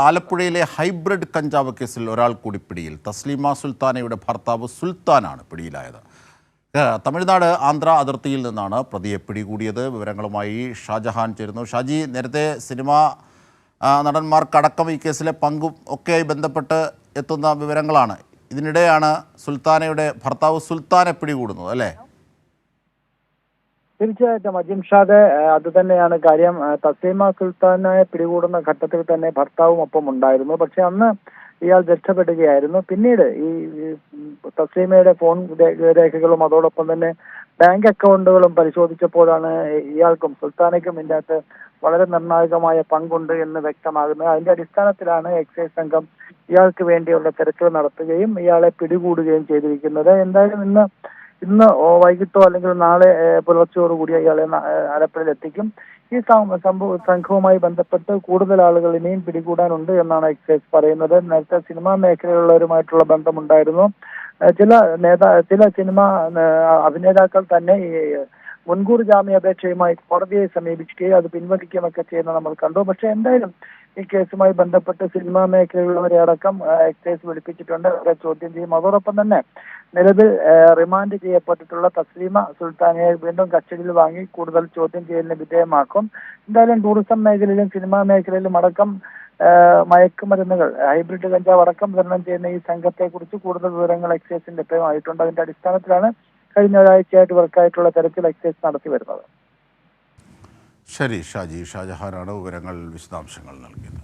ആലപ്പുഴയിലെ ഹൈബ്രിഡ് കഞ്ചാവ് കേസിൽ ഒരാൾ കൂടി പിടിയിൽ. തസ്ലീമ സുൽത്താനയുടെ ഭർത്താവ് സുൽത്താനാണ് പിടിയിലായത്. തമിഴ്നാട് ആന്ധ്ര അതിർത്തിയിൽ നിന്നാണ് പ്രതിയെ പിടികൂടിയത്. വിവരങ്ങളുമായി ഷാജഹാൻ ചേരുന്നു. ഷാജി, നേരത്തെ സിനിമാ നടന്മാർക്കടക്കം ഈ കേസിലെ പങ്കും ഒക്കെയായി ബന്ധപ്പെട്ട് എത്തുന്ന വിവരങ്ങളാണ്. ഇതിനിടെയാണ് സുൽത്താനയുടെ ഭർത്താവ് സുൽത്താനെ പിടികൂടുന്നത്, അല്ലേ? തീർച്ചയായിട്ടും അജിംഷാദ്, അത് തന്നെയാണ് കാര്യം. തസ്ലീമ സുൽത്താനെ പിടികൂടുന്ന ഘട്ടത്തിൽ തന്നെ ഭർത്താവും ഒപ്പം ഉണ്ടായിരുന്നു. പക്ഷെ അന്ന് ഇയാൾ രക്ഷപ്പെടുകയായിരുന്നു. പിന്നീട് ഈ തസ്ലീമയുടെ ഫോൺ രേഖകളും അതോടൊപ്പം തന്നെ ബാങ്ക് അക്കൗണ്ടുകളും പരിശോധിച്ചപ്പോഴാണ് ഇയാൾക്കും സുൽത്താനയ്ക്കും ഇതിൻ്റെ അകത്ത് വളരെ നിർണായകമായ പങ്കുണ്ട് എന്ന് വ്യക്തമാകുന്നത്. അതിന്റെ അടിസ്ഥാനത്തിലാണ് എക്സൈസ് സംഘം ഇയാൾക്ക് വേണ്ടിയുള്ള തിരച്ചിൽ നടത്തുകയും ഇയാളെ പിടികൂടുകയും ചെയ്തിരിക്കുന്നത്. എന്തായാലും ഇന്ന് വൈകിട്ടോ അല്ലെങ്കിൽ നാളെ പുലർച്ചയോടുകൂടി ഇയാളെ ആലപ്പുഴയിൽ എത്തിക്കും. ഈ സംഘവുമായി ബന്ധപ്പെട്ട് കൂടുതൽ ആളുകൾ ഇനിയും പിടികൂടാനുണ്ട് എന്നാണ് എക്സൈസ് പറയുന്നത്. നേരത്തെ സിനിമാ മേഖലയിലുള്ളവരുമായിട്ടുള്ള ബന്ധമുണ്ടായിരുന്നു. ചില സിനിമാ അഭിനേതാക്കൾ തന്നെ മുൻകൂർ ജാമ്യാപേക്ഷയുമായി കോടതിയെ സമീപിക്കുകയും അത് പിൻവലിക്കുകയൊക്കെ ചെയ്യുന്നത് നമ്മൾ കണ്ടു. പക്ഷെ എന്തായാലും ഈ കേസുമായി ബന്ധപ്പെട്ട് സിനിമാ മേഖലയിലുള്ളവരെ അടക്കം എക്സൈസ് വിളിപ്പിച്ചിട്ടുണ്ട്. അവരെ ചോദ്യം ചെയ്യും. അതോടൊപ്പം തന്നെ നിലവിൽ റിമാൻഡ് ചെയ്യപ്പെട്ടിട്ടുള്ള തസ്ലീമ സുൽത്താനയെ വീണ്ടും കസ്റ്റഡിയിൽ വാങ്ങി കൂടുതൽ ചോദ്യം ചെയ്യലിന് വിധേയമാക്കും. എന്തായാലും ടൂറിസം മേഖലയിലും സിനിമാ മേഖലയിലും അടക്കം മയക്കുമരുന്നുകൾ, ഹൈബ്രിഡ് കഞ്ചാവ് അടക്കം വിതരണം ചെയ്യുന്ന ഈ സംഘത്തെക്കുറിച്ച് കൂടുതൽ വിവരങ്ങൾ എക്സൈസിന് ലഭ്യമായിട്ടുണ്ട്. അതിന്റെ അടിസ്ഥാനത്തിലാണ് കഴിഞ്ഞ ഒരാഴ്ചയായിട്ട് ഇവർക്കായിട്ടുള്ള തെരച്ചിൽ എക്സൈസ് നടത്തി വരുന്നത്. ശരി ഷാജി, ഷാജഹാനാണ് വിവരങ്ങൾ, വിശദാംശങ്ങൾ നൽകിയത്.